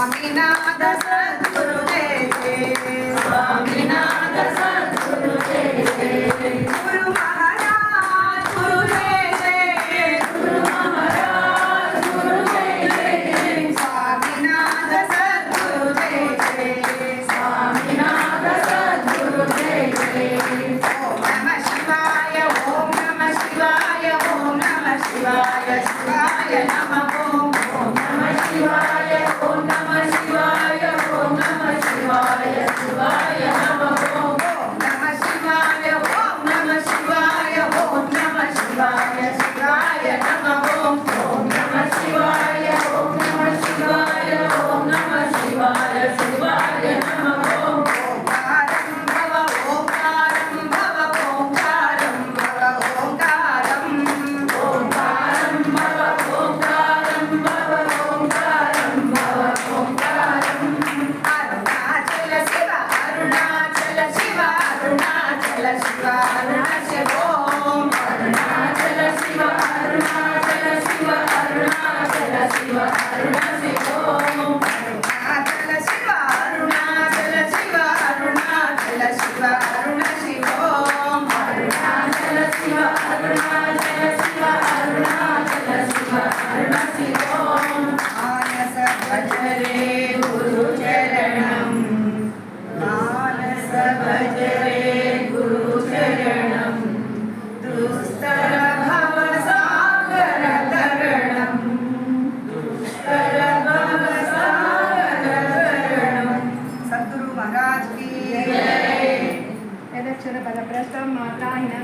स्वामीनाथ सद्गुरु जय जय स्वामीनाथ सद्गुरु जय जय गुरु महाराज गुरु जय जय गुरु महाराज गुरु जय जय स्वामीनाथ सद्गुरु जय जय स्वामीनाथ सद्गुरु जय जय ओम नमः शिवाय ओम नमः शिवाय ओम नमः शिवाय शिवाय नमः ओम नमः शिवाय ओम नमः शिवाय ओम नमः शिवाय शिवाय नमः ओम नमः शिवाय ओम नमः शिवाय ओम नमः शिवाय शिवाय नमः ओम नमः शिवाय ओम नमः शिवाय ओम नमः शिवाय शिवाय नमः ओंकारं भव ओंकारं भव ओंकारं भव ओंकारं ओंकारं भव ओंकारं भव ओंकारं भव ओंकारं अरुणाचल शिव अरुणाचल शिव अरुणाचल शिव अरुणाचल ओम अरुणाचल शिव अरुणाचल शिव अरुणाचल शिव अरुणाचल ओम अरुणाचल शिव अरुणाचल शिव अरुणाचल शिव अरुणाचल ओम अरुणाचल शिव अरुणाचल शिव अरुणाचल शिव अरुणाचल ओम मानस भज रे गुरु चरणं मानस भज रे गुरु चरणं दुस्तर भव सागर तरणं दुस्तर भव सागर तरणं सद्गुरु महाराज की जय। यदक्षर पदभ्रष्टं मात्राहीन